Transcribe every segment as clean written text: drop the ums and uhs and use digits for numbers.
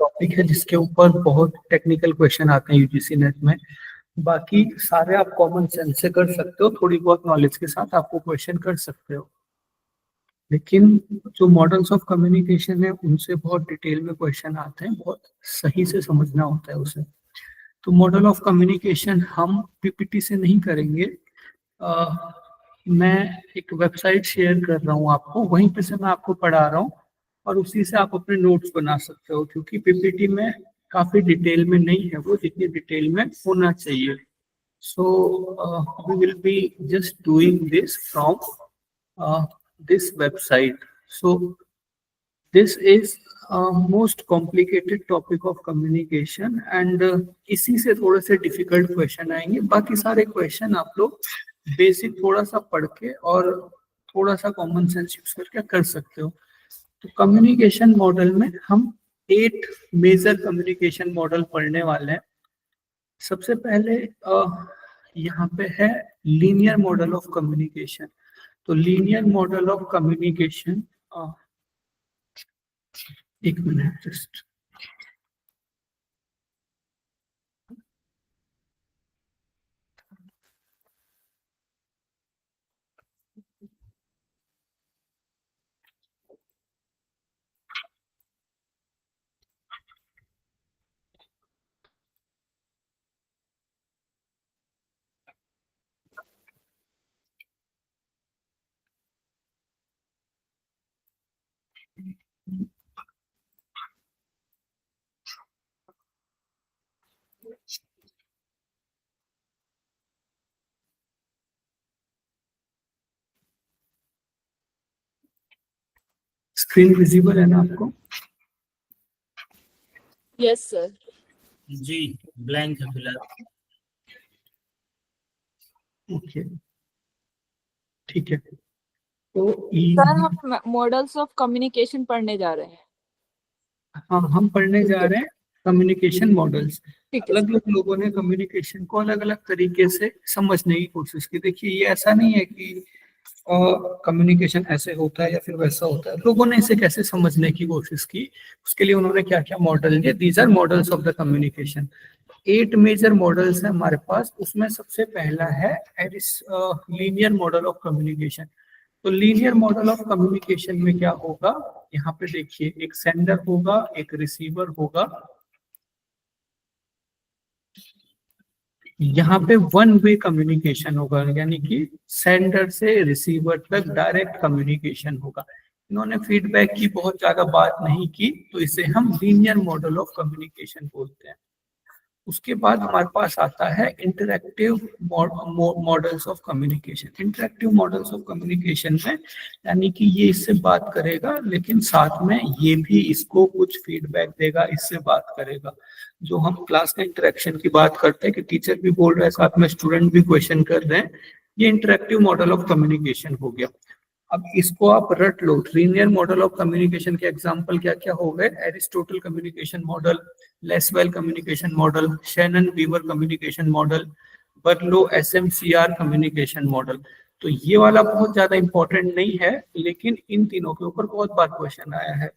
Topic है जिसके ऊपर बहुत टेक्निकल क्वेश्चन आते हैं यूजीसी नेट में। बाकी सारे आप कॉमन सेंस से कर सकते हो, थोड़ी बहुत नॉलेज के साथ आपको क्वेश्चन कर सकते हो, लेकिन जो मॉडल्स ऑफ कम्युनिकेशन है उनसे बहुत डिटेल में क्वेश्चन आते हैं, बहुत सही से समझना होता है उसे। तो मॉडल ऑफ कम्युनिकेशन हम पीपीटी से नहीं करेंगे। मैं एक वेबसाइट शेयर कर रहा हूँ आपको, वहीं पे से मैं आपको पढ़ा रहा हूँ और उसी से आप अपने नोट्स बना सकते हो, क्योंकि पीपीटी में काफी डिटेल में नहीं है वो, जितनी डिटेल में होना चाहिए। So we will be just doing this from this website. So this is most complicated topic of communication and इसी से थोड़े से डिफिकल्ट क्वेश्चन आएंगे। बाकी सारे क्वेश्चन आप लोग बेसिक थोड़ा सा पढ़ के और थोड़ा सा कॉमन सेंस यूज करके कर सकते हो। तो कम्युनिकेशन मॉडल में हम 8 मेजर कम्युनिकेशन मॉडल पढ़ने वाले हैं। सबसे पहले यहाँ पे है लीनियर मॉडल ऑफ कम्युनिकेशन। तो लीनियर मॉडल ऑफ कम्युनिकेशन, एक मिनट जस्ट, स्क्रीन विजिबल है ना आपको? Yes sir. जी ब्लैंक है फिलहाल। ओके ठीक है। तो सर हम मॉडल्स ऑफ कम्युनिकेशन पढ़ने जा रहे हैं। हाँ, हम पढ़ने जा रहे हैं कम्युनिकेशन मॉडल्स। ठीक है। अलग अलग लोगों ने कम्युनिकेशन को अलग अलग तरीके से समझने की कोशिश की। देखिए ये ऐसा नहीं है कि कम्युनिकेशन ऐसे होता है या फिर वैसा होता है, लोगों ने इसे कैसे समझने की कोशिश की, उसके लिए उन्होंने क्या क्या मॉडल दिए। These are models of the communication. 8 major models है हमारे पास। उसमें सबसे पहला है लीनियर मॉडल ऑफ कम्युनिकेशन। तो लीनियर मॉडल ऑफ कम्युनिकेशन में क्या होगा, यहाँ पे देखिए एक सेंडर होगा, एक रिसीवर होगा। यहाँ पे वन वे कम्युनिकेशन होगा, यानी कि सेंडर से रिसीवर तक डायरेक्ट कम्युनिकेशन होगा। इन्होंने फीडबैक की बहुत ज्यादा बात नहीं की, तो इसे हम लीनियर मॉडल ऑफ कम्युनिकेशन बोलते हैं। उसके बाद हमारे पास आता है interactive models of communication. Interactive models of communication में यानी कि ये इससे बात करेगा, लेकिन साथ में ये भी इसको कुछ फीडबैक देगा, इससे बात करेगा। जो हम क्लास का इंटरेक्शन की बात करते हैं कि टीचर भी बोल रहा है, साथ में स्टूडेंट भी क्वेश्चन कर रहे हैं, ये इंटरैक्टिव मॉडल ऑफ कम्युनिकेशन हो गया। अब इसको आप रट लो। लीनियर मॉडल ऑफ कम्युनिकेशन के एग्जांपल क्या क्या हो गए? Aristotle communication model, Lasswell communication model, Shannon Weaver communication model, Berlo SMCR communication model. तो ये वाला बहुत ज्यादा इंपॉर्टेंट नहीं है, लेकिन इन तीनों के ऊपर बहुत बार क्वेश्चन आया है।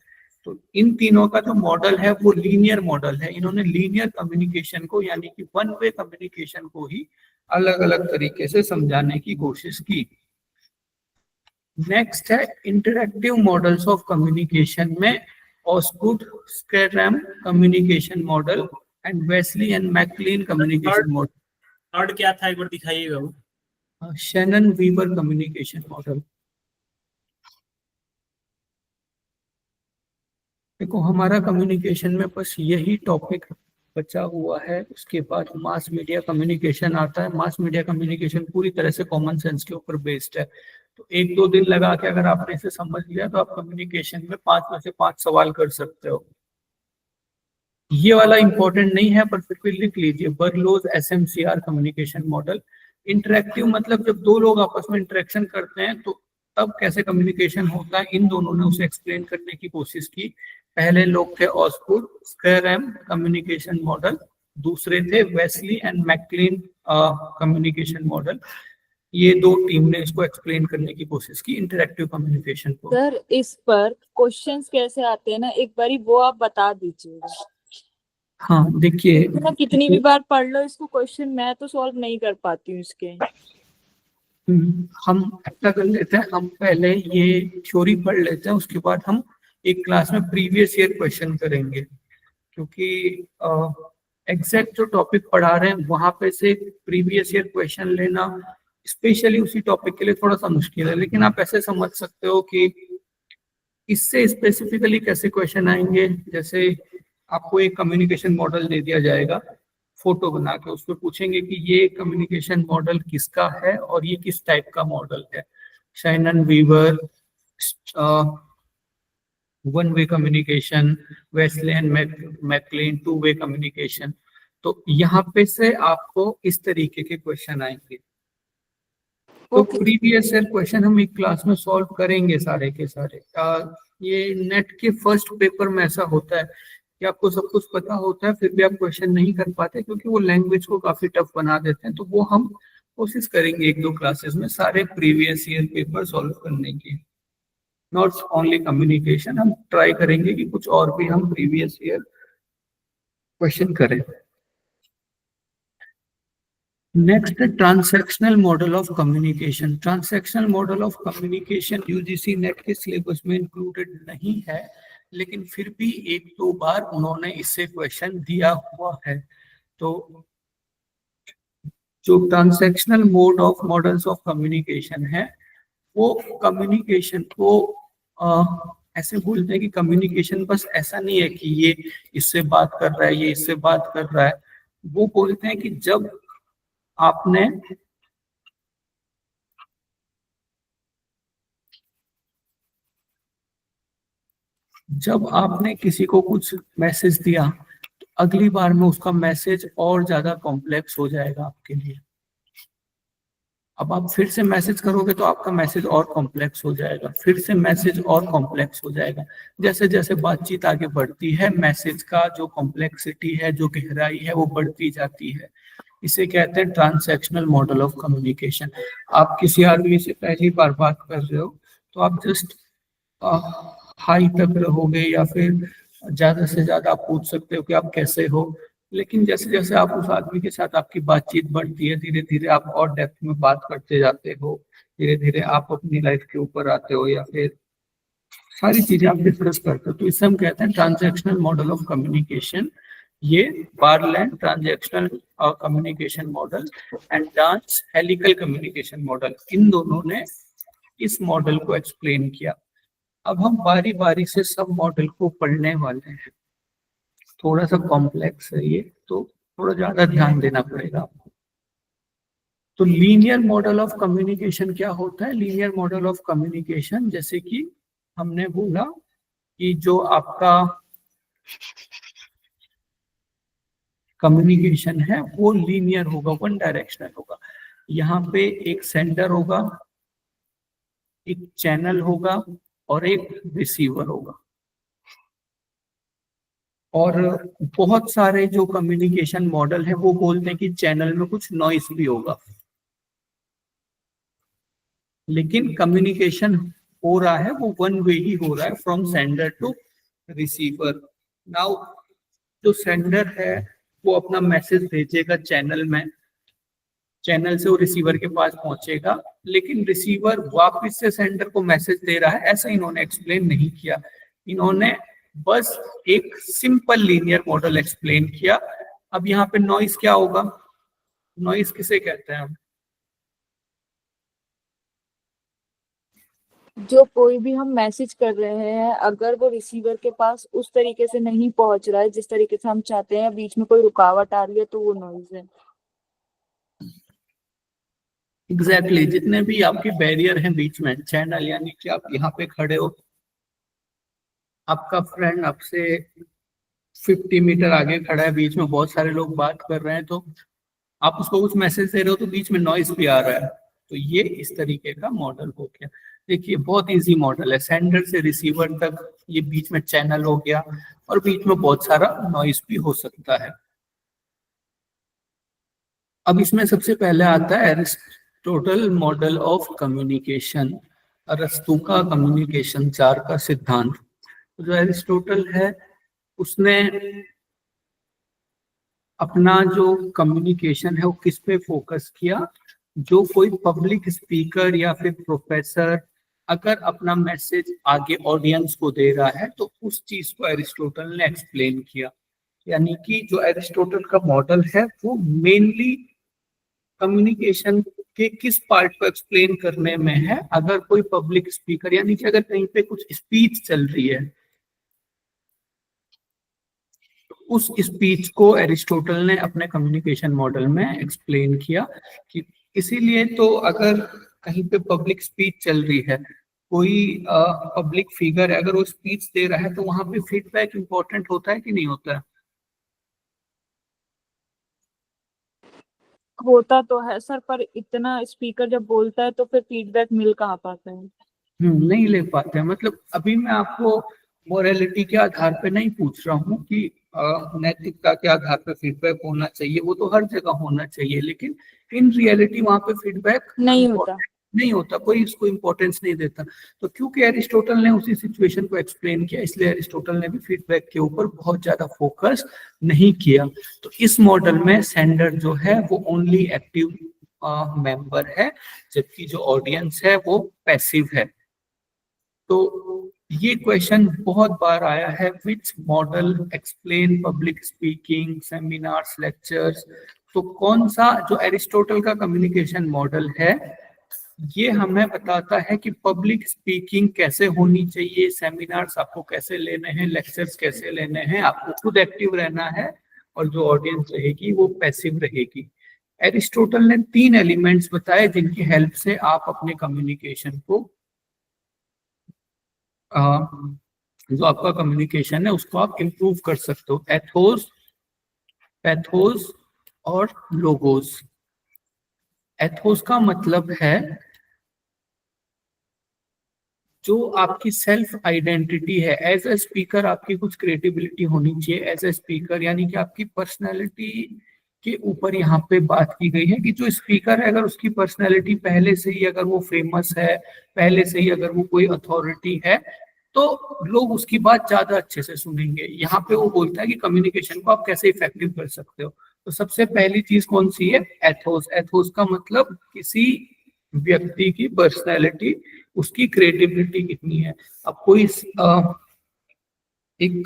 तो इन तीनों का जो मॉडल है वो लीनियर मॉडल है। इन्होंने लीनियर कम्युनिकेशन को यानी कि वन वे कम्युनिकेशन को ही अलग अलग तरीके से समझाने की कोशिश की। नेक्स्ट है इंटरैक्टिव मॉडल्स ऑफ कम्युनिकेशन में Osgood Schramm communication model and Westley and MacLean communication model. Third क्या था, एक बार दिखाइएगा वो। Shannon Weaver communication model. देखो हमारा कम्युनिकेशन में बस यही टॉपिक बचा हुआ है। उसके बाद मास मीडिया कम्युनिकेशन आता है। मास मीडिया कम्युनिकेशन पूरी तरह से कॉमन सेंस के ऊपर बेस्ड है। तो 1-2 दिन लगा के अगर आपने इसे समझ लिया तो आप कम्युनिकेशन में 5 में से 5 सवाल कर सकते हो। ये वाला इंपॉर्टेंट नहीं है पर फिर भी लिख लीजिए, बर्लोज एसएमसीआर कम्युनिकेशन मॉडल। इंटरेक्टिव मतलब जब दो लोग आपस में इंटरेक्शन करते हैं तो तब कैसे कम्युनिकेशन होता है, इन दोनों ने उसे एक्सप्लेन करने की कोशिश की। पहले लोग थे ऑस्गुड स्कैरैम कम्युनिकेशन मॉडल, दूसरे थे Wesley and MacLean communication model. ये दो टीम ने इसको एक्सप्लेन करने की कोशिश की, इंटरेक्टिव कम्युनिकेशन को। सर इस पर क्वेश्चंस कैसे आते हैं ना, एक बारी वो आप बता दीजिएगा। हाँ देखिए, मैं कितनी भी बार पढ़ लो इसको क्वेश्चन, मैं तो सॉल्व नहीं कर पाती हूँ इसके। हम ऐसा कर लेते हैं, हम पहले ये थ्योरी पढ़ लेते हैं, उसके बाद हम एक क्लास में प्रीवियस ईयर क्वेश्चन करेंगे, क्योंकि एग्जैक्ट जो टॉपिक पढ़ा रहे हैं वहां पे से प्रीवियस ईयर क्वेश्चन लेना स्पेशली उसी टॉपिक के लिए थोड़ा सा मुश्किल है। लेकिन आप ऐसे समझ सकते हो कि इससे स्पेसिफिकली कैसे क्वेश्चन आएंगे। जैसे आपको एक कम्युनिकेशन मॉडल दे दिया जाएगा फोटो बना के, उसमें पूछेंगे कि ये कम्युनिकेशन मॉडल किसका है और ये किस टाइप का मॉडल है। Shannon Weaver, one way communication, वेस्लेन मैकलेन टू वे कम्युनिकेशन। तो यहाँ पे से आपको इस तरीके के क्वेश्चन आएंगे। तो प्रीवियस ईयर क्वेश्चन हम एक क्लास में सॉल्व करेंगे सारे के सारे। ये नेट के फर्स्ट पेपर में ऐसा होता है कि आपको सब कुछ पता होता है, फिर भी आप क्वेश्चन नहीं कर पाते क्योंकि वो लैंग्वेज को काफी टफ बना देते हैं। तो वो हम कोशिश करेंगे एक दो क्लासेस में सारे प्रीवियस ईयर पेपर सॉल्व करने की, नॉट ओनली कम्युनिकेशन। हम ट्राई करेंगे कि कुछ और भी हम प्रीवियस ईयर क्वेश्चन करें। Next, transactional model of communication. Transactional model of communication UGC net के सिलेबस में इंक्लूडेड नहीं है, लेकिन फिर भी एक दो बार उन्होंने इससे क्वेश्चन दिया हुआ है। तो जो transactional mode of models of communication है, वो कम्युनिकेशन को ऐसे बोलते हैं कि कम्युनिकेशन बस ऐसा नहीं है कि ये इससे बात कर रहा है, ये इससे बात कर रहा है। वो बोलते हैं कि जब आपने किसी को कुछ मैसेज दिया, तो अगली बार में उसका मैसेज और ज्यादा कॉम्प्लेक्स हो जाएगा आपके लिए। अब आप फिर से मैसेज करोगे तो आपका मैसेज और कॉम्प्लेक्स हो जाएगा, फिर से मैसेज और कॉम्प्लेक्स हो जाएगा। जैसे जैसे बातचीत आगे बढ़ती है, मैसेज का जो कॉम्प्लेक्सिटी है, जो गहराई है, वो बढ़ती जाती है। इसे कहते हैं ट्रांसैक्शनल मॉडल ऑफ कम्युनिकेशन। आप किसी आदमी से पहली बार बात कर रहे हो तो आप जस्ट हाई तक रहोगे, या फिर ज्यादा से ज्यादा आप पूछ सकते हो कि आप कैसे हो। लेकिन जैसे जैसे आप उस आदमी के साथ आपकी बातचीत बढ़ती है, धीरे धीरे आप और डेप्थ में बात करते जाते हो, धीरे धीरे आप अपनी लाइफ के ऊपर आते हो, या फिर सारी चीजें आप डिस्कस करते हो। तो इसे हम कहते हैं ट्रांजैक्शनल मॉडल ऑफ कम्युनिकेशन। ये Barnlund transactional communication model and Dance helical communication model, इन दोनों ने इस मॉडल को एक्सप्लेन किया। अब हम बारी बारी से सब मॉडल को पढ़ने वाले हैं। थोड़ा सा कॉम्प्लेक्स है ये, तो थोड़ा ज्यादा ध्यान देना पड़ेगा आपको। तो लीनियर मॉडल ऑफ कम्युनिकेशन क्या होता है? लीनियर मॉडल ऑफ कम्युनिकेशन, जैसे कि हमने बोला कि जो आपका कम्युनिकेशन है वो लीनियर होगा, वन डायरेक्शनल होगा। यहाँ पे एक सेंडर होगा, एक चैनल होगा और एक रिसीवर होगा। और बहुत सारे जो कम्युनिकेशन मॉडल है वो बोलते हैं कि चैनल में कुछ नॉइस भी होगा, लेकिन कम्युनिकेशन हो रहा है वो वन वे ही हो रहा है, from sender to receiver. Now जो सेंडर है वो अपना मैसेज भेजेगा चैनल में, चैनल से वो रिसीवर के पास पहुंचेगा, लेकिन रिसीवर वापस से सेंडर को मैसेज दे रहा है, ऐसा इन्होंने एक्सप्लेन नहीं किया। इन्होंने बस एक सिंपल लीनियर मॉडल एक्सप्लेन किया। अब यहाँ पे नॉइस क्या होगा? नॉइस किसे कहते हैं हम? जो कोई भी हम मैसेज कर रहे हैं, अगर वो रिसीवर के पास उस तरीके से नहीं पहुंच रहा है जिस तरीके से हम चाहते हैं, बीच में कोई रुकावट आ रही है, तो वो नॉइज है। एग्जैक्टली जितने भी आपके बैरियर हैं बीच में, चैनल, यानी कि आप यहाँ पे खड़े हो, आपका फ्रेंड आपसे 50 मीटर आगे खड़ा है, बीच में बहुत सारे लोग बात कर रहे हैं, तो आप उसको कुछ मैसेज दे रहे हो तो बीच में नॉइस भी आ रहा है। तो ये इस तरीके का मॉडल हो गया। देखिए बहुत इजी मॉडल है, सेंडर से रिसीवर तक ये बीच में चैनल हो गया, और बीच में बहुत सारा नॉइस भी हो सकता है। अब इसमें सबसे पहले आता है टोटल मॉडल ऑफ कम्युनिकेशन, अरस्तु का कम्युनिकेशन 4 का सिद्धांत। जो एरिस्टोटल है उसने अपना जो कम्युनिकेशन है वो किस पे फोकस किया, जो कोई पब्लिक स्पीकर या फिर प्रोफेसर अगर अपना मैसेज आगे ऑडियंस को दे रहा है तो उस चीज को एरिस्टोटल ने एक्सप्लेन किया। यानी कि जो एरिस्टोटल का मॉडल है वो मेनली कम्युनिकेशन के किस पार्ट को एक्सप्लेन करने में है। अगर कोई पब्लिक स्पीकर यानी कि अगर कहीं पे कुछ स्पीच चल रही है तो उस स्पीच को एरिस्टोटल ने अपने कम्युनिकेशन मॉडल में एक्सप्लेन किया कि इसीलिए तो अगर कहीं पे पब्लिक स्पीच चल रही है, कोई पब्लिक फिगर है, अगर वो स्पीच दे रहा है तो वहां पे फीडबैक इंपॉर्टेंट होता है कि नहीं होता है? होता तो है सर, पर इतना स्पीकर जब बोलता है तो फिर फीडबैक मिल कहाँ पाता है। नहीं ले पाते हैं। मतलब अभी मैं आपको मोरालिटी के आधार पे नहीं पूछ रहा हूँ कि नैतिकता के आधार पे फीडबैक होना चाहिए, वो तो हर जगह होना चाहिए, लेकिन इन रियलिटी वहां पे फीडबैक नहीं होता। नहीं होता, कोई इसको इम्पोर्टेंस नहीं देता। तो क्योंकि एरिस्टोटल ने उसी सिचुएशन को एक्सप्लेन किया, इसलिए एरिस्टोटल ने भी फीडबैक के ऊपर बहुत ज्यादा फोकस नहीं किया। तो इस मॉडल में सेंडर जो है वो ओनली एक्टिव मेंबर है, जबकि जो ऑडियंस है वो पैसिव है। तो ये क्वेश्चन बहुत बार आया है, which model explain public speaking, seminars, lectures. तो कौन सा जो एरिस्टोटल का कम्युनिकेशन मॉडल है ये हमें बताता है कि पब्लिक स्पीकिंग कैसे होनी चाहिए, सेमिनार्स आपको कैसे लेने हैं, लेक्चर्स कैसे लेने हैं, आपको खुद एक्टिव रहना है और जो ऑडियंस रहेगी वो पैसिव रहेगी। एरिस्टोटल ने 3 एलिमेंट्स बताए जिनकी हेल्प से आप अपने कम्युनिकेशन को जो आपका कम्युनिकेशन है उसको आप इम्प्रूव कर सकते हो। एथोस, पैथोस और लोगोस। एथोस का मतलब है जो आपकी सेल्फ आइडेंटिटी है। एज ए स्पीकर आपकी कुछ क्रिएटिबिलिटी होनी चाहिए एज ए स्पीकर, यानी कि आपकी पर्सनैलिटी के ऊपर यहाँ पे बात की गई है कि जो स्पीकर है अगर उसकी पर्सनैलिटी पहले से ही अगर वो फेमस है, पहले से ही अगर वो कोई अथॉरिटी है तो लोग उसकी बात ज्यादा अच्छे से सुनेंगे। यहाँ पे वो बोलता है कि कम्युनिकेशन को आप कैसे इफेक्टिव कर सकते हो। तो सबसे पहली चीज कौन सी है? एथोस। एथोस का मतलब किसी व्यक्ति की पर्सनैलिटी, उसकी क्रेडिबिलिटी कितनी है। अब कोई एक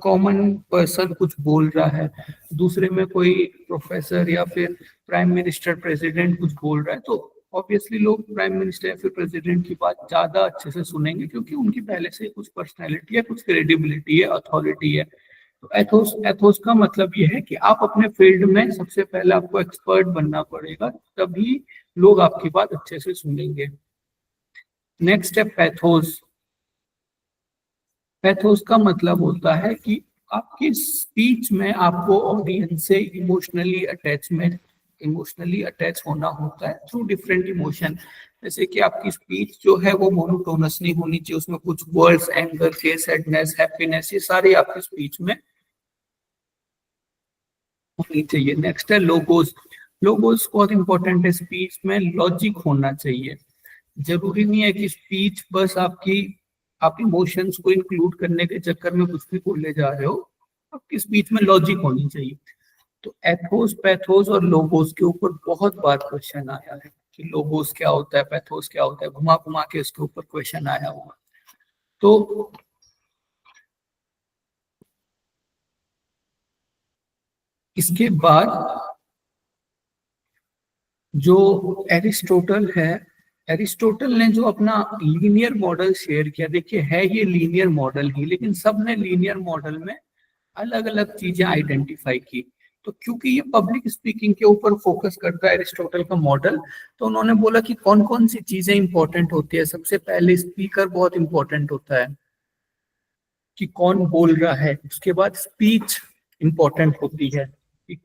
कॉमन पर्सन कुछ बोल रहा है, दूसरे में कोई प्रोफेसर या फिर प्राइम मिनिस्टर, प्रेसिडेंट कुछ बोल रहा है, तो ऑब्वियसली लोग प्राइम मिनिस्टर या फिर प्रेसिडेंट की बात ज्यादा अच्छे से सुनेंगे क्योंकि उनकी पहले से कुछ पर्सनैलिटी है, कुछ क्रेडिबिलिटी है, अथॉरिटी है। तो एथोस, एथोस का मतलब ये है कि आप अपने फील्ड में सबसे पहले आपको एक्सपर्ट बनना पड़ेगा, तभी लोग आपकी बात अच्छे से सुनेंगे। नेक्स्ट है पैथोस। पैथोस का मतलब होता है कि आपकी स्पीच में आपको ऑडियंस से इमोशनली अटैच होना होता है थ्रू डिफरेंट इमोशन। जैसे कि आपकी स्पीच जो है वो मोनोटोनस नहीं होनी चाहिए, उसमें कुछ वर्ड्स एंगर के, सैडनेस, हैप्पीनेस, ये सारे आपकी स्पीच में होनी चाहिए। नेक्स्ट है लोगोस। लोगोस बहुत इंपॉर्टेंट है, स्पीच में लॉजिक होना चाहिए। जरूरी नहीं है कि स्पीच बस आप इमोशंस को इंक्लूड करने के चक्कर में कुछ भी बोले जा रहे हो, आपकी स्पीच में लॉजिक होनी चाहिए। तो एथोस, पैथोस और लोगोस के ऊपर बहुत बार क्वेश्चन आया है कि लोगोस क्या होता है, पैथोस क्या होता है, घुमा घुमा के इसके ऊपर क्वेश्चन आया हुआ। तो इसके बाद जो एरिस्टोटल है, एरिस्टोटल ने जो अपना लीनियर मॉडल शेयर किया, देखिए है ये लीनियर मॉडल ही, लेकिन सब ने लीनियर मॉडल में अलग अलग चीजें आइडेंटिफाई की। तो क्योंकि ये पब्लिक स्पीकिंग के ऊपर फोकस करता है एरिस्टोटल का मॉडल, तो उन्होंने बोला कि कौन कौन सी चीजें इंपॉर्टेंट होती है। सबसे पहले स्पीकर बहुत इंपॉर्टेंट होता है कि कौन बोल रहा है। उसके बाद स्पीच इंपॉर्टेंट होती है कि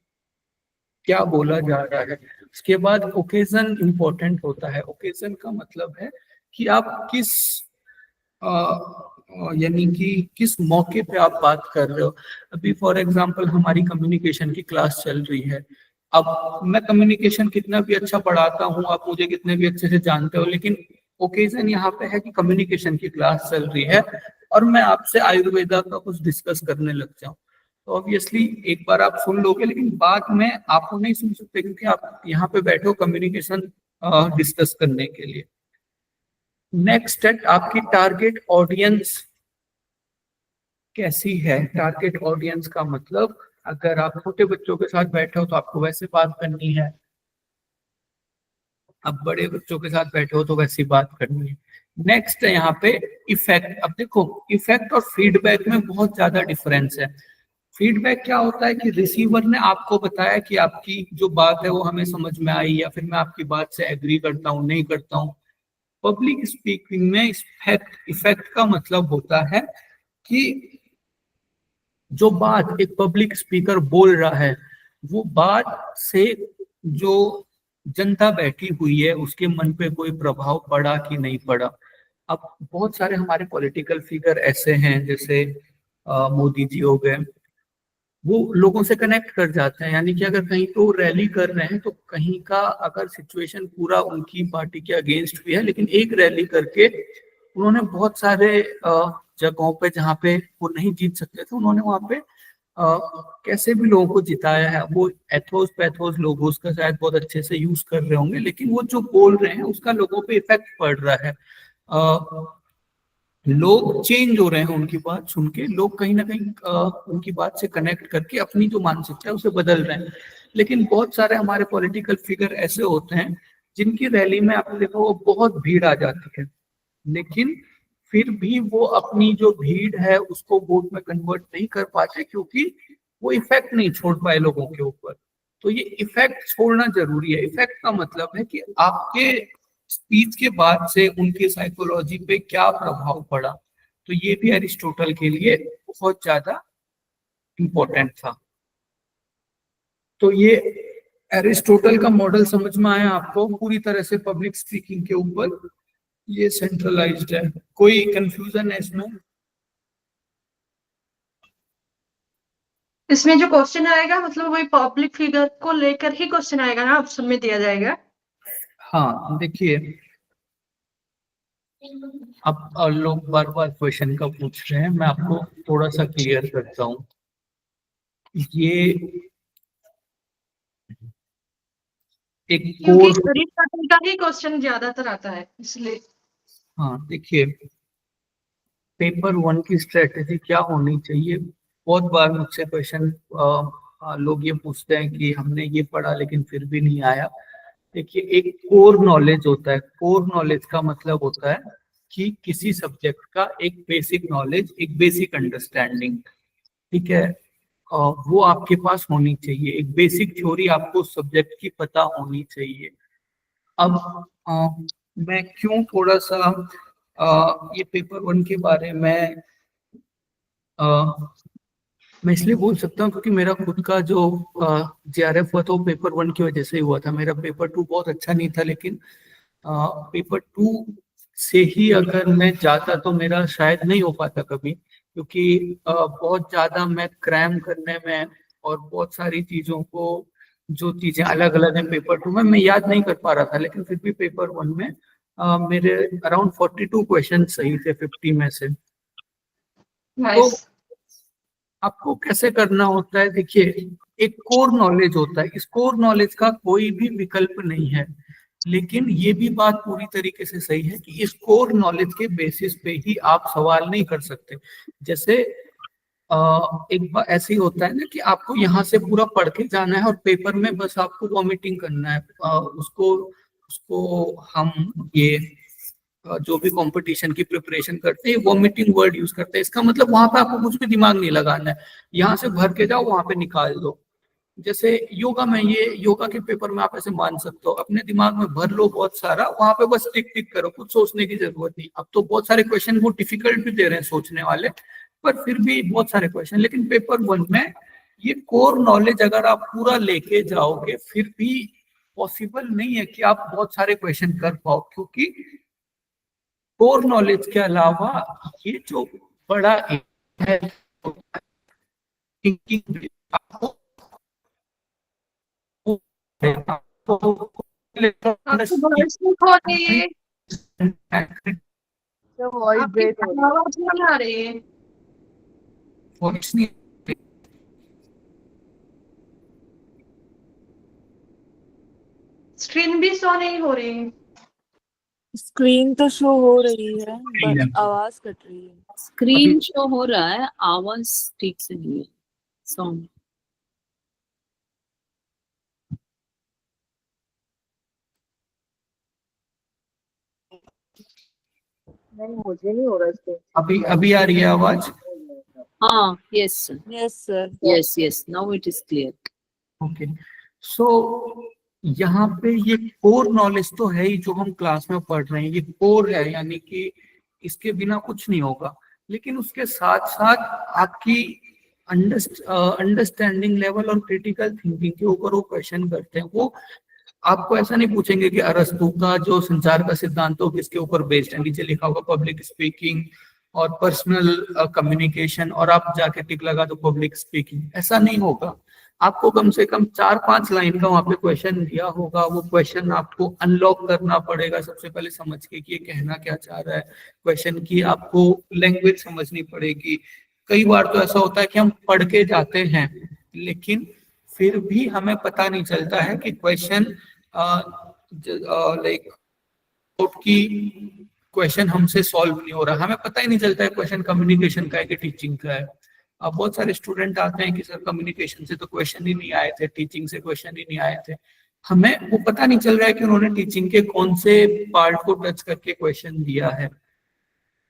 क्या बोला जा रहा है। उसके बाद ओकेजन इंपॉर्टेंट होता है। ओकेजन का मतलब है कि आप किस यानी कि किस मौके पे आप बात कर रहे हो। अभी फॉर एग्जांपल हमारी कम्युनिकेशन की क्लास चल रही है, अब मैं कम्युनिकेशन कितना भी अच्छा पढ़ाता हूँ, आप मुझे कितने भी अच्छे से जानते हो, लेकिन ओकेजन यहाँ पे है कि कम्युनिकेशन की क्लास चल रही है और मैं आपसे आयुर्वेदा का कुछ डिस्कस करने लग जाऊं, तो ऑब्वियसली एक बार आप सुन लोगे, लेकिन बाद में आप नहीं सुन सकते क्योंकि आप यहाँ पे बैठे हो कम्युनिकेशन डिस्कस करने के लिए। नेक्स्ट है आपकी टारगेट ऑडियंस कैसी है। टारगेट ऑडियंस का मतलब, अगर आप छोटे बच्चों के साथ बैठे हो तो आपको वैसे बात करनी है, अब बड़े बच्चों के साथ बैठे हो तो वैसी बात करनी है। नेक्स्ट है यहाँ पे इफेक्ट। अब देखो, इफेक्ट और फीडबैक में बहुत ज्यादा डिफरेंस है। फीडबैक क्या होता है कि रिसीवर ने आपको बताया कि आपकी जो बात है वो हमें समझ में आई, या फिर मैं आपकी बात से एग्री करता हूँ, नहीं करता हूँ। पब्लिक स्पीकिंग में इफेक्ट का मतलब होता है कि जो बात एक पब्लिक स्पीकर बोल रहा है, वो बात से जो जनता बैठी हुई है उसके मन पे कोई प्रभाव पड़ा कि नहीं पड़ा। अब बहुत सारे हमारे पॉलिटिकल फिगर ऐसे हैं, जैसे मोदी जी हो गए, वो लोगों से कनेक्ट कर जाते हैं। यानी कि अगर कहीं तो रैली कर रहे हैं तो कहीं का अगर सिचुएशन पूरा उनकी पार्टी के अगेंस्ट भी है, लेकिन एक रैली करके उन्होंने बहुत सारे जगहों पे जहाँ पे वो नहीं जीत सकते थे, उन्होंने वहां पे कैसे भी लोगों को जिताया है। वो एथोस पैथोस लोगोस का शायद बहुत अच्छे से यूज कर रहे होंगे, लेकिन वो जो बोल रहे हैं उसका लोगों पे इफेक्ट पड़ रहा है। लोग चेंज हो रहे हैं उनकी बात सुन के, लोग कहीं ना कहीं उनकी बात से कनेक्ट करके अपनी जो मानसिकता है उसे बदल रहे हैं। लेकिन बहुत सारे हमारे पॉलिटिकल फिगर ऐसे होते हैं जिनकी रैली में आप देखो वो बहुत भीड़ आ जाती है, लेकिन फिर भी वो अपनी जो भीड़ है उसको वोट में कन्वर्ट नहीं कर पाते, क्योंकि वो इफेक्ट नहीं छोड़ पाए लोगों के ऊपर। तो ये इफेक्ट छोड़ना जरूरी है। इफेक्ट का मतलब है कि आपके स्पीच के बाद से उनके साइकोलॉजी पे क्या प्रभाव पड़ा। तो ये भी एरिस्टोटल के लिए बहुत ज्यादा इंपॉर्टेंट था। तो ये एरिस्टोटल का मॉडल समझ में आया आपको, पूरी तरह से पब्लिक स्पीकिंग के ऊपर ये सेंट्रलाइज्ड है। कोई कंफ्यूजन है इसमें? इसमें जो क्वेश्चन आएगा मतलब वही पब्लिक फिगर को लेकर ही क्वेश्चन आएगा ना, ऑप्शन में दिया जाएगा। हाँ देखिए, अब लोग बार बार क्वेश्चन का पूछ रहे हैं, मैं आपको थोड़ा सा क्लियर करता हूँ। ये एक क्योंकि कोर, अरिस्टोटल का ही क्वेश्चन ज्यादातर आता है इसलिए। हाँ देखिए, पेपर 1 की स्ट्रेटेजी क्या होनी चाहिए। बहुत बार मुझसे क्वेश्चन लोग ये पूछते हैं कि हमने ये पढ़ा लेकिन फिर भी नहीं आया। देखिए, एक कोर नॉलेज होता है। कोर नॉलेज का मतलब होता है कि किसी सब्जेक्ट का एक बेसिक नॉलेज, एक बेसिक अंडरस्टैंडिंग, ठीक है, वो आपके पास होनी चाहिए। एक बेसिक थ्योरी आपको सब्जेक्ट की पता होनी चाहिए। अब मैं क्यों थोड़ा सा ये पेपर 1 के बारे में मैं इसलिए बोल सकता हूँ क्योंकि मेरा खुद का जो JRF हुआ था वो पेपर 1 की वजह से ही हुआ था। मेरा पेपर 2 बहुत अच्छा नहीं था, लेकिन पेपर 2 से ही अगर मैं जाता तो मेरा शायद नहीं हो पाता कभी, क्योंकि बहुत ज्यादा मैं क्रैम करने में और बहुत सारी चीजों को, जो चीजें अलग अलग हैं पेपर 2 में, मैं याद नहीं कर पा रहा था। लेकिन फिर भी पेपर 1 में मेरे अराउंड 42 क्वेश्चन सही थे 50 में से। तो नाइस। आपको कैसे करना होता है, देखिए, एक कोर नॉलेज होता है। इस कोर नॉलेज का कोई भी विकल्प नहीं है, लेकिन ये भी बात पूरी तरीके से सही है कि इस कोर नॉलेज के बेसिस पे ही आप सवाल नहीं कर सकते। जैसे एक बार ऐसे ही होता है ना कि आपको यहाँ से पूरा पढ़ के जाना है और पेपर में बस आपको वॉमिटिंग करना है। उसको उसको हम ये जो भी कंपटीशन की प्रिपरेशन करते हैं वॉमिटिंग वर्ड यूज करते हैं। इसका मतलब वहां पे आपको कुछ भी दिमाग नहीं लगाना है, यहाँ से भर के जाओ, वहां पे निकाल दो। जैसे योगा में, ये योगा के पेपर में आप ऐसे मान सकते हो, अपने दिमाग में भर लो बहुत सारा, वहां पे बस टिक टिक करो, कुछ सोचने की जरूरत नहीं। अब तो बहुत सारे क्वेश्चन वो डिफिकल्ट भी दे रहे हैं सोचने वाले, पर फिर भी बहुत सारे क्वेश्चन। लेकिन पेपर 1 में ये कोर नॉलेज अगर आप पूरा लेके जाओगे फिर भी पॉसिबल नहीं है कि आप बहुत सारे क्वेश्चन कर पाओ, क्योंकि कोर नॉलेज के अलावा ये जो बड़ा है थिंकिंग, आपको आपकी वॉइस नहीं हो रही है, तो वॉइस आपकी ब्रेक हो रही है। आवाज नहीं आ रही है। वॉइस नहीं, स्क्रीन भी शो नहीं हो रही है। स्क्रीन तो शो हो रही है बट आवाज कट रही है। स्क्रीन शो हो रहा है, आवाज ठीक से नहीं है। सॉन्ग नहीं, मुझे नहीं हो रहा स्क्रीन। अभी अभी आ रही है आवाज? हाँ, yes yes sir. Yes yes, now it is clear. Okay, so यहाँ पे ये कोर नॉलेज तो है ही जो हम क्लास में पढ़ रहे हैं, ये कोर है, यानी कि इसके बिना कुछ नहीं होगा। लेकिन उसके साथ साथ आपकी अंडरस्टैंडिंग लेवल और क्रिटिकल थिंकिंग के ऊपर वो क्वेश्चन करते हैं। वो आपको ऐसा नहीं पूछेंगे कि अरस्तु का जो संचार का सिद्धांत हो किसके ऊपर बेस्ड है, नीचे लिखा होगा पब्लिक स्पीकिंग और पर्सनल कम्युनिकेशन, और आप जाके टिक लगा दो पब्लिक स्पीकिंग। ऐसा नहीं होगा। आपको कम से कम 4-5 लाइन का वहां पे क्वेश्चन दिया होगा। वो क्वेश्चन आपको अनलॉक करना पड़ेगा सबसे पहले, समझ के कि ये कहना क्या चाह रहा है। क्वेश्चन की आपको लैंग्वेज समझनी पड़ेगी। कई बार तो ऐसा होता है कि हम पढ़ के जाते हैं लेकिन फिर भी हमें पता नहीं चलता है कि क्वेश्चन लाइक की क्वेश्चन हमसे सॉल्व नहीं हो रहा। हमें पता ही नहीं चलता है क्वेश्चन कम्युनिकेशन का है कि टीचिंग का है। अब बहुत सारे स्टूडेंट आते हैं कि सर कम्युनिकेशन से तो क्वेश्चन ही नहीं आए थे, टीचिंग से क्वेश्चन ही नहीं आए थे। हमें वो पता नहीं चल रहा है कि उन्होंने टीचिंग के कौन से पार्ट को टच करके क्वेश्चन दिया है।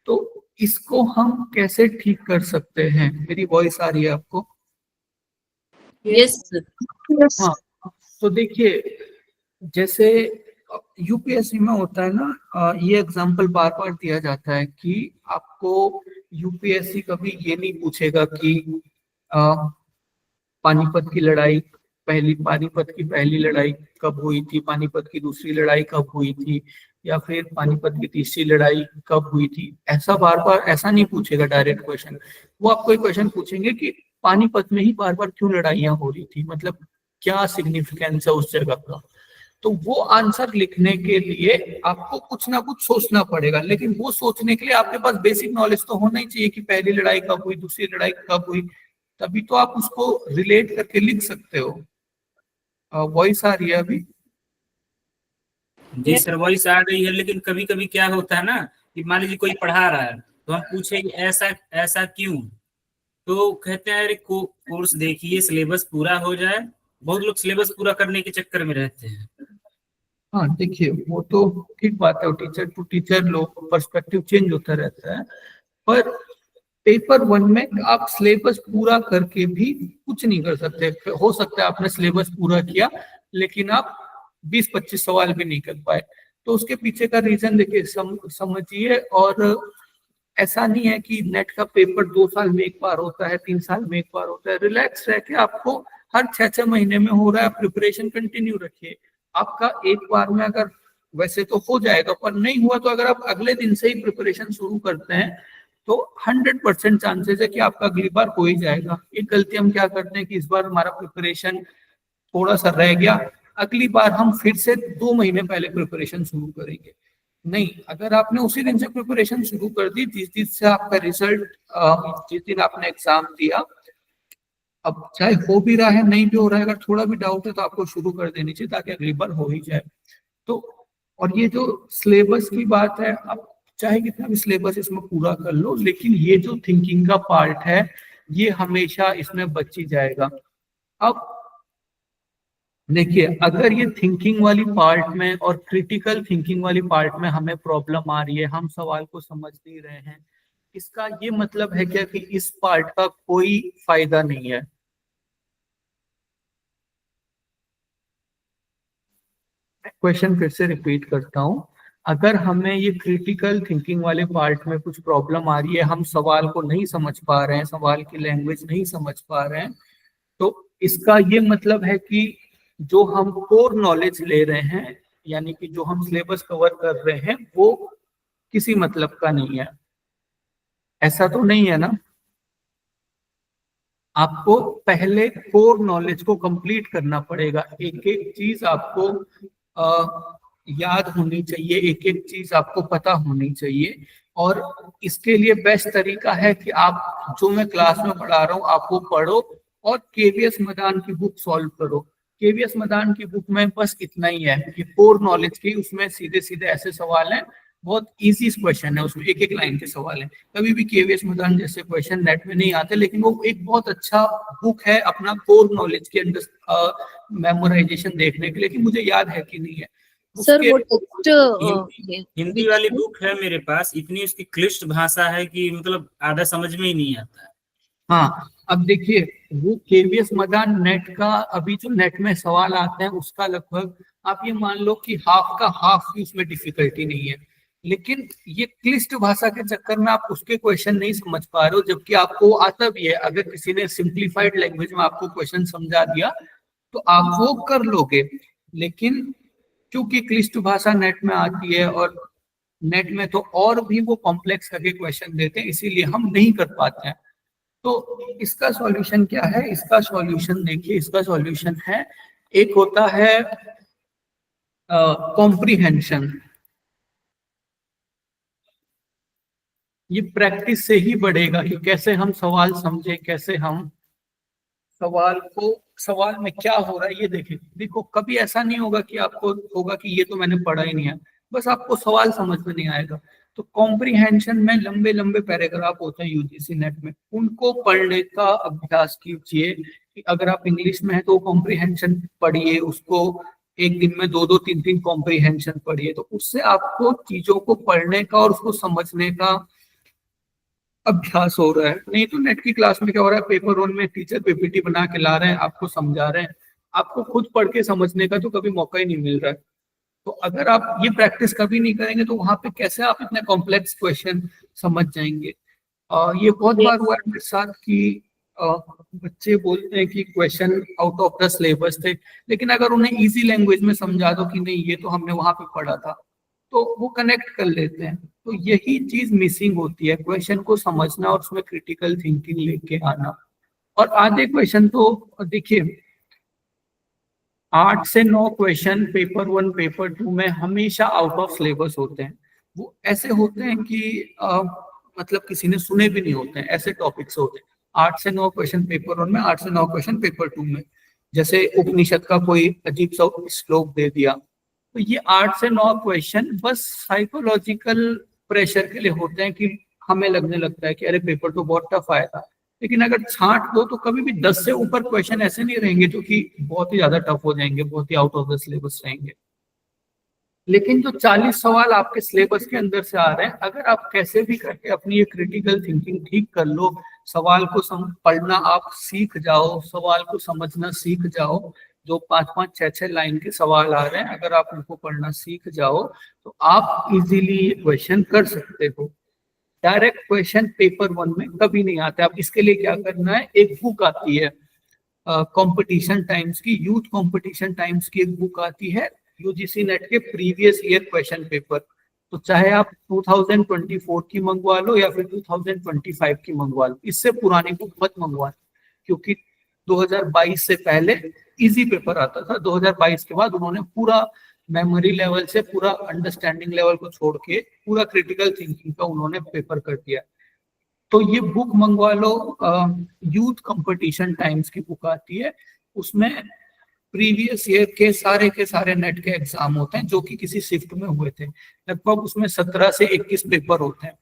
तो इसको हम कैसे ठीक कर सकते हैं? मेरी वॉइस आ रही है आपको? Yes Yes. हाँ, तो देखिए, जैसे यूपीएससी में होता है ना, ये एग्जांपल बार बार दिया जाता है कि आपको यूपीएससी कभी ये नहीं पूछेगा कि पानीपत की लड़ाई, पानीपत की पहली लड़ाई कब हुई थी, पानीपत की दूसरी लड़ाई कब हुई थी, या फिर पानीपत की तीसरी लड़ाई कब हुई थी। ऐसा बार बार ऐसा नहीं पूछेगा डायरेक्ट क्वेश्चन। वो आपको एक क्वेश्चन पूछेंगे कि पानीपत में ही बार बार क्यों लड़ाइयां हो रही थी, मतलब क्या सिग्निफिकेंस है उस जगह का। तो वो आंसर लिखने के लिए आपको कुछ ना कुछ सोचना पड़ेगा। लेकिन वो सोचने के लिए आपके पास बेसिक नॉलेज तो होना ही चाहिए कि पहली लड़ाई कब हुई, दूसरी लड़ाई कब हुई, तभी तो आप उसको रिलेट करके लिख सकते हो। वॉइस आ रही है अभी? जी सर, वॉइस आ रही है। लेकिन कभी कभी क्या होता है ना कि मान लीजिए कोई पढ़ा रहा है तो हम पूछेंगे ऐसा ऐसा क्यों, तो कहते हैं अरे कोर्स देखिए, सिलेबस पूरा हो जाए। बहुत लोग सिलेबस पूरा करने के चक्कर में रहते हैं। हाँ देखिए, वो तो ठीक बात है, टीचर टू टीचर लोग पर्सपेक्टिव चेंज होता रहता है। पर पेपर 1 में आप सिलेबस पूरा करके भी कुछ नहीं कर सकते। हो सकता है आपने सिलेबस पूरा किया लेकिन आप 20-25 सवाल भी नहीं कर पाए। तो उसके पीछे का रीजन देखिए, समझिए। और ऐसा नहीं है कि नेट का पेपर 2 साल में एक बार होता है, 3 साल में एक बार होता है। रिलैक्स रह के आपको हर 6-6 महीने में हो रहा है, प्रिपरेशन कंटिन्यू रखिए। आपका एक बार में अगर वैसे तो हो जाएगा, पर नहीं हुआ तो अगर आप अगले दिन से ही प्रिपरेशन शुरू करते हैं तो 100% चांसेस है कि आपका अगली बार हो ही जाएगा। एक गलती हम क्या करते हैं कि इस बार हमारा प्रिपरेशन थोड़ा सा रह गया, अगली बार हम फिर से 2 महीने पहले प्रिपरेशन शुरू करेंगे। नहीं, अगर आपने उसी दिन से प्रिपरेशन शुरू कर दी जिस दिन से आपका रिजल्ट, जिस दिन आपने एग्जाम दिया, अब चाहे हो भी रहा है नहीं भी हो रहा है, अगर थोड़ा भी डाउट है तो आपको शुरू कर देनी चाहिए ताकि अगली बार हो ही जाए। तो और ये जो सिलेबस की बात है, आप चाहे कितना भी सिलेबस इसमें पूरा कर लो, लेकिन ये जो थिंकिंग का पार्ट है ये हमेशा इसमें बच ही जाएगा। अब देखिए, अगर ये थिंकिंग वाली पार्ट में और क्रिटिकल थिंकिंग वाली पार्ट में हमें प्रॉब्लम आ रही है, हम सवाल को समझ नहीं रहे हैं, इसका ये मतलब है क्या कि इस पार्ट का कोई फायदा नहीं है? क्वेश्चन फिर से रिपीट करता हूं। अगर हमें ये क्रिटिकल थिंकिंग वाले पार्ट में कुछ प्रॉब्लम आ रही है, हम सवाल को नहीं समझ पा रहे हैं, सवाल की लैंग्वेज नहीं समझ पा रहे हैं, तो इसका ये मतलब है कि जो हम कोर नॉलेज ले रहे हैं, यानी कि जो हम सिलेबस कवर कर रहे हैं, वो किसी मतलब का नहीं है। ऐसा तो नहीं है ना? आपको पहले कोर नॉलेज को कंप्लीट करना पड़ेगा। एक एक चीज आपको याद होनी चाहिए, एक एक चीज आपको पता होनी चाहिए। और इसके लिए बेस्ट तरीका है कि आप जो मैं क्लास में पढ़ा रहा हूँ आप वो पढ़ो और केवीएस मदान की बुक सॉल्व करो। केवीएस मदान की बुक में बस इतना ही है कि कोर नॉलेज की, उसमें सीधे सीधे ऐसे सवाल हैं, बहुत इजी क्वेश्चन है, उसमें एक एक लाइन के सवाल हैं। कभी भी केवीएस मदान जैसे क्वेश्चन नेट में नहीं आते, लेकिन वो एक बहुत अच्छा बुक है अपना कोर नॉलेज के अंदर मेमोराइजेशन देखने के लिए कि मुझे याद है कि नहीं है। सर वो हिंदी वाली बुक है मेरे पास, इतनी उसकी क्लिष्ट भाषा है कि मतलब आधा समझ में ही नहीं आता है। हाँ, अब देखिए वो केवीएस मदान नेट का, अभी जो नेट में सवाल आते हैं उसका लगभग आप ये मान लो कि हाफ का हाफ भी उसमें डिफिकल्टी नहीं है। लेकिन ये क्लिष्ट भाषा के चक्कर में आप उसके क्वेश्चन नहीं समझ पा रहे हो, जबकि आपको आता भी है। अगर किसी ने सिंप्लीफाइड लैंग्वेज में आपको क्वेश्चन समझा दिया तो आप वो कर लोगे। लेकिन क्योंकि क्लिष्ट भाषा नेट में आती है और नेट में तो और भी वो कॉम्प्लेक्स करके क्वेश्चन देते हैं, इसीलिए हम नहीं कर पाते हैं। तो इसका सॉल्यूशन क्या है? इसका सॉल्यूशन देखिए, इसका सॉल्यूशन है, एक होता है कॉम्प्रीहेंशन। ये प्रैक्टिस से ही बढ़ेगा कि कैसे हम सवाल समझे, कैसे हम सवाल में क्या हो रहा है ये देखें। देखो कभी ऐसा नहीं होगा कि आपको होगा कि ये तो मैंने पढ़ा ही नहीं है, बस आपको सवाल समझ में नहीं आएगा। तो कॉम्प्रीहेंशन में लंबे लंबे पैराग्राफ होते हैं यूजीसी नेट में, उनको पढ़ने का अभ्यास कीजिए। कि अगर आप इंग्लिश में है तो कॉम्प्रीहेंशन पढ़िए, उसको एक दिन में 2-2 3-3 कॉम्प्रीहेंशन पढ़िए, तो उससे आपको चीजों को पढ़ने का और उसको समझने का अभ्यास हो रहा है। नहीं तो नेट की क्लास में क्या हो रहा है, पेपर वन में टीचर पीपीटी बना के ला रहे हैं, आपको समझा रहे हैं, आपको खुद पढ़ के समझने का तो कभी मौका ही नहीं मिल रहा है। तो अगर आप ये प्रैक्टिस कभी नहीं करेंगे तो वहां पे कैसे आप इतने कॉम्प्लेक्स क्वेश्चन समझ जाएंगे। ये बहुत बार हुआ है मेरे साथ कि बच्चे बोलते हैं कि question out of the syllabus थे, लेकिन अगर उन्हें इजी लैंग्वेज में समझा दो कि नहीं ये तो हमने वहां पे पढ़ा था, तो वो कनेक्ट कर लेते हैं। तो यही चीज मिसिंग होती है, क्वेश्चन को समझना और उसमें क्रिटिकल थिंकिंग लेके आना। और आधे क्वेश्चन तो देखिए 8 से 9 क्वेश्चन पेपर 1 पेपर 2 में हमेशा आउट ऑफ सिलेबस होते हैं। वो ऐसे होते हैं कि मतलब किसी ने सुने भी नहीं होते हैं, ऐसे टॉपिक्स होते हैं। 8 से 9 क्वेश्चन पेपर 1 में, 8 से 9 क्वेश्चन पेपर 2 में। जैसे उपनिषद का कोई अजीब सा श्लोक दे दिया, तो ये 8 से 9 क्वेश्चन बस साइकोलॉजिकल प्रेशर के लिए होते हैं कि हमें लगने लगता है कि अरे पेपर तो बहुत टफ आया था। लेकिन अगर छांट दो तो कभी भी 10 से ऊपर क्वेश्चन ऐसे नहीं रहेंगे जो कि बहुत ही ज्यादा टफ हो जाएंगे, बहुत ही आउट ऑफ द सिलेबस रहेंगे। लेकिन जो 40 सवाल आपके सिलेबस के अंदर से आ रहे हैं, अगर आप कैसे भी करके अपनी ये क्रिटिकल थिंकिंग ठीक कर लो, सवाल को पढ़ना आप सीख जाओ, सवाल को समझना सीख जाओ, जो 5-5, 6-6 लाइन के सवाल आ रहे हैं, अगर आप उनको पढ़ना सीख जाओ तो आप इजीली ये क्वेश्चन कर सकते हो। डायरेक्ट क्वेश्चन पेपर 1 में कभी नहीं आता। आप इसके लिए क्या करना है, एक बुक आती है कंपटीशन टाइम्स की, यूथ कंपटीशन टाइम्स की एक बुक आती है, यूजीसी नेट के प्रीवियस ईयर क्वेश्चन पेपर। तो चाहे आप 2024 की मंगवा लो या फिर 2025 की मंगवा लो, इससे पुरानी बुक मत मंगवा, क्योंकि 2022 से पहले इजी पेपर आता था। 2022 के बाद उन्होंने पूरा मेमोरी लेवल से पूरा अंडरस्टैंडिंग लेवल को छोड़ के पूरा क्रिटिकल थिंकिंग का उन्होंने पेपर कर दिया। तो ये बुक मंगवा लो, यूथ कंपटीशन टाइम्स की बुक आती है, उसमें प्रीवियस ईयर के सारे नेट के एग्जाम होते हैं जो कि किसी शिफ्ट में हुए थे। लगभग उसमें 17 से 21 पेपर होते हैं।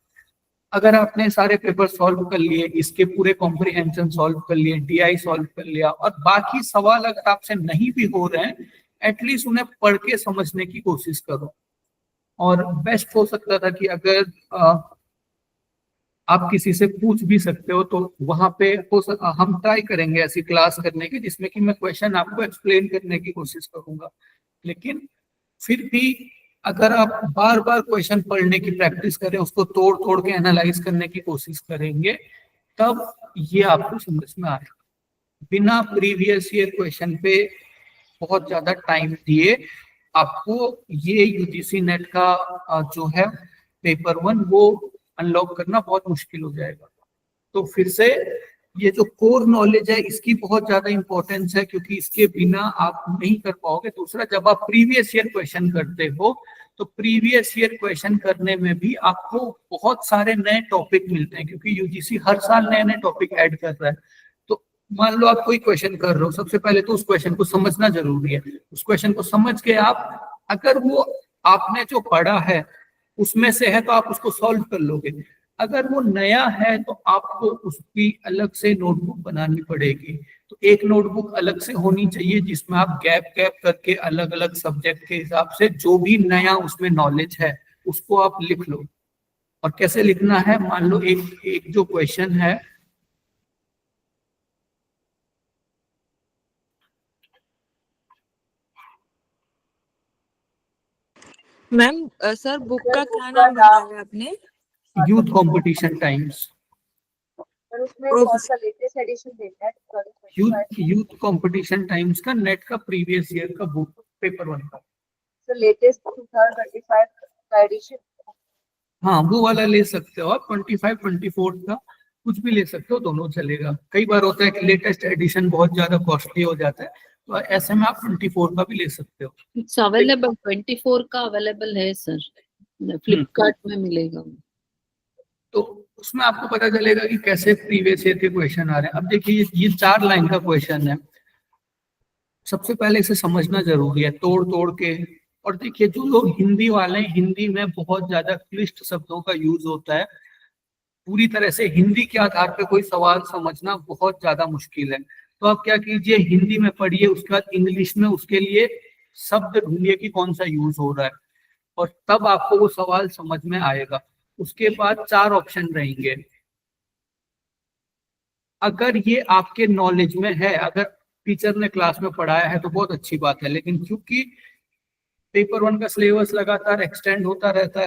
अगर आपने सारे पेपर सॉल्व कर लिए, इसके पूरे कॉम्प्रिहेंशन सॉल्व कर लिए, डीआई सॉल्व कर लिया, और बाकी सवाल अगर आपसे नहीं भी हो रहे हैं, एटलीस्ट उन्हें पढ़ के समझने की कोशिश करो। और बेस्ट हो सकता था कि अगर आप किसी से पूछ भी सकते हो तो वहां पे हम ट्राई करेंगे ऐसी क्लास करने की जिसमें कि मैं क्वेश्चन आपको एक्सप्लेन करने की कोशिश करूंगा। लेकिन फिर भी अगर आप बार बार क्वेश्चन पढ़ने की प्रैक्टिस करें, उसको तोड़ तोड़ के एनालाइज करने की कोशिश करेंगे, तब ये आपको समझ में आएगा। बिना प्रीवियस ईयर क्वेश्चन पे बहुत ज्यादा टाइम दिए आपको ये यूजीसी नेट का जो है पेपर 1 वो अनलॉक करना बहुत मुश्किल हो जाएगा। तो फिर से ये जो कोर नॉलेज है इसकी बहुत ज्यादा इंपॉर्टेंस है, क्योंकि इसके बिना आप नहीं कर पाओगे। दूसरा, जब आप प्रीवियस ईयर क्वेश्चन करते हो तो प्रीवियस ईयर क्वेश्चन करने में भी आपको बहुत सारे नए टॉपिक मिलते हैं, क्योंकि यूजीसी हर साल नए नए टॉपिक ऐड कर रहा है। तो मान लो आप कोई क्वेश्चन कर रहे हो, सबसे पहले तो उस क्वेश्चन को समझना जरूरी है। उस क्वेश्चन को समझ के आप, अगर वो आपने जो पढ़ा है उसमें से है तो आप उसको सॉल्व कर लोगे। अगर वो नया है तो आपको उसकी अलग से नोटबुक बनानी पड़ेगी। तो एक नोटबुक अलग से होनी चाहिए जिसमें आप गैप गैप करके अलग अलग सब्जेक्ट के हिसाब से जो भी नया उसमें नॉलेज है उसको आप लिख लो। और कैसे लिखना है, मान लो एक जो क्वेश्चन है, मैम सर बुक का क्या नाम बताया आपने? Youth competition times. सर उसमें कौन सा लेटेस्ट एडिशन देखना है? यूथ कंपटीशन टाइम्स का नेट का प्रीवियस ईयर का बुक, पेपर 1 का। सर लेटेस्ट 2025 का एडिशन। हाँ, वो वाला ले सकते हो आप। 25 24 का कुछ भी ले सकते हो, दोनों चलेगा। कई बार होता है कि लेटेस्ट एडिशन बहुत ज्यादा कॉस्टली हो जाता है, तो ऐसे में आप 24 का भी ले सकते हो। इट्स अवेलेबल, 24 का अवेलेबल है सर, फ्लिपकार्ट में मिलेगा। तो उसमें आपको पता चलेगा कि कैसे प्रीवियस ईयर के क्वेश्चन आ रहे हैं। अब देखिए, ये 4 लाइन का क्वेश्चन है। सबसे पहले इसे समझना जरूरी है तोड़ तोड़ के। और देखिए, जो लोग हिंदी वाले हैं, हिंदी में बहुत ज्यादा क्लिष्ट शब्दों का यूज होता है। पूरी तरह से हिंदी के आधार पे कोई सवाल समझना बहुत ज्यादा मुश्किल है। तो आप क्या कीजिए, हिंदी में पढ़िए, उसके बाद इंग्लिश में उसके लिए शब्द ढूंढिए कि कौन सा यूज हो रहा है, और तब आपको वो सवाल समझ में आएगा। उसके बाद 4 ऑप्शन रहेंगे। अगर ये आपके नॉलेज में है, अगर टीचर ने क्लास में पढ़ाया है तो बहुत अच्छी बात है, लेकिन क्योंकि पेपर 1 का सिलेबस लगातार एक्सटेंड होता रहता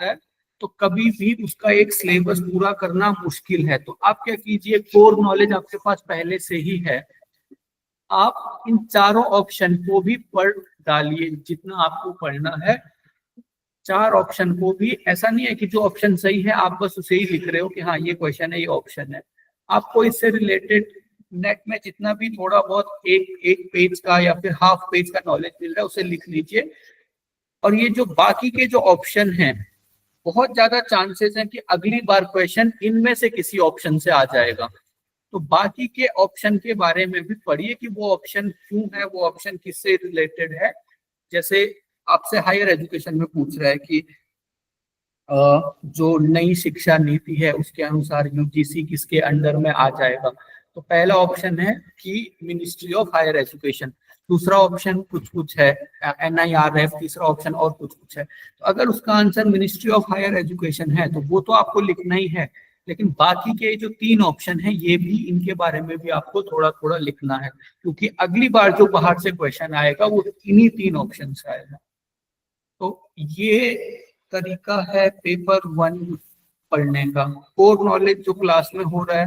है, तो कभी भी उसका एक सिलेबस पूरा करना मुश्किल है। तो आप क्या कीजिए, कोर नॉलेज आपके पास पहले से ही है, आप इन चारों ऑप्शन को भी पढ़ डालिए जितना आपको पढ़ना है। 4 ऑप्शन को भी, ऐसा नहीं है कि जो ऑप्शन सही है आप बस उसे ही लिख रहे हो कि हाँ ये क्वेश्चन है, ये ऑप्शन है। आपको इससे रिलेटेड नेट में जितना भी थोड़ा बहुत एक पेज का या फिर हाफ पेज का नॉलेज मिल रहा है उसे लिख लीजिए। और ये जो बाकी के जो ऑप्शन हैं, बहुत ज्यादा चांसेस हैं कि अगली बार क्वेश्चन इनमें से किसी ऑप्शन से आ जाएगा। तो बाकी के ऑप्शन के बारे में भी पढ़िए कि वो ऑप्शन क्यों है, वो ऑप्शन किससे रिलेटेड है। जैसे आपसे हायर एजुकेशन में पूछ रहा है कि जो नई शिक्षा नीति है उसके अनुसार यूजीसी किसके अंडर में आ जाएगा। तो पहला ऑप्शन है कि मिनिस्ट्री ऑफ हायर एजुकेशन, दूसरा ऑप्शन कुछ कुछ है NIRF, तीसरा ऑप्शन और कुछ कुछ है। तो अगर उसका answer ministry of higher education है तो वो तो आपको लिखना ही है, लेकिन बाकी के जो 3 ऑप्शन है ये भी, इनके बारे में भी आपको थोड़ा थोड़ा लिखना है, क्योंकि अगली बार जो बाहर से क्वेश्चन आएगा वो इन्हीं 3 ऑप्शन से आएगा। तो ये तरीका है पेपर 1 पढ़ने का। कोर नॉलेज जो क्लास में हो रहा है,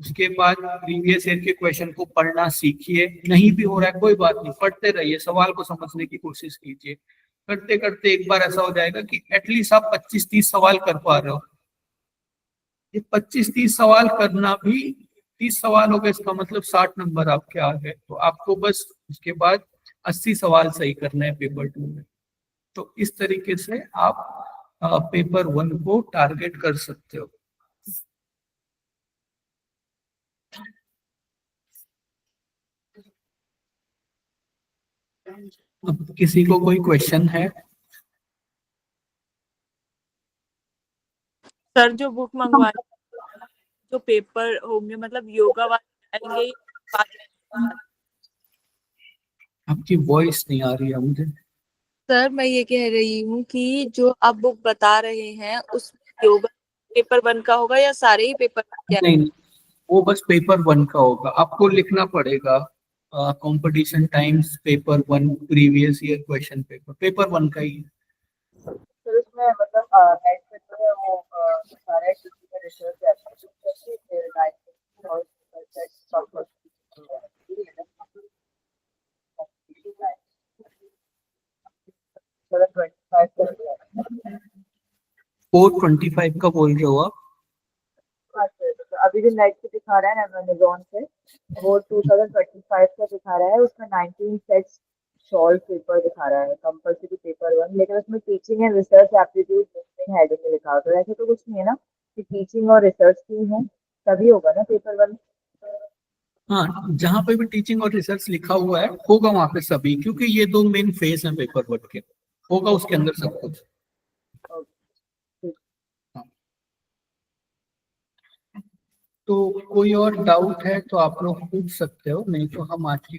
उसके बाद प्रीवियस ईयर के क्वेश्चन को पढ़ना सीखिए। नहीं भी हो रहा है कोई बात नहीं, पढ़ते रहिए, सवाल को समझने की कोशिश कीजिए। करते करते एक बार ऐसा हो जाएगा कि एटलीस्ट आप 25-30 सवाल कर पा रहे हो। ये 25-30 सवाल करना भी, 30 सवाल हो गए, इसका मतलब 60 नंबर आपके आ गए। तो आपको बस उसके बाद 80 सवाल सही करने हैं पेपर 2 में। तो इस तरीके से आप पेपर 1 को टारगेट कर सकते हो। अब किसी को कोई क्वेश्चन है? सर जो बुक मंगवाए, जो पेपर होंगे, मतलब योगा वाले आएंगे या आपकी वॉइस नहीं आ रही है मुझे। सर मैं ये कह रही हूँ कि जो आप बुक बता रहे हैं उस योगा पेपर 1 का होगा या सारे ही पेपर क्या? नहीं, वो बस पेपर 1 का होगा। आपको लिखना पड़ेगा competition times paper 1 previous year question paper, paper 1 का ही है। सर उसमें मतलब ऐड करते हैं वो सारे रिसर्च और 25 का बोल रहे हो आप? अभी जो नेट पे दिखा दिखा रहा है अमेज़न पे, वो 2025 का दिखा रहा है, उसमें 19 सेट्स शॉर्ट पेपर दिखा रहा है, कंपल्सरी पेपर 1, लेकिन उसमें teaching and research aptitude heading में लिखा होता है। ऐसे तो कुछ नहीं है ना कि टीचिंग और रिसर्च की है, तभी होगा ना पेपर 1। हाँ, जहाँ पे भी टीचिंग और रिसर्च लिखा हुआ है होगा वहाँ पे सभी, क्योंकि ये 2 मेन फेज हैं पेपर वर्क के, होगा उसके अंदर सब कुछ। हाँ। तो कोई और डाउट है तो आप लोग पूछ सकते हो, नहीं तो हम आज की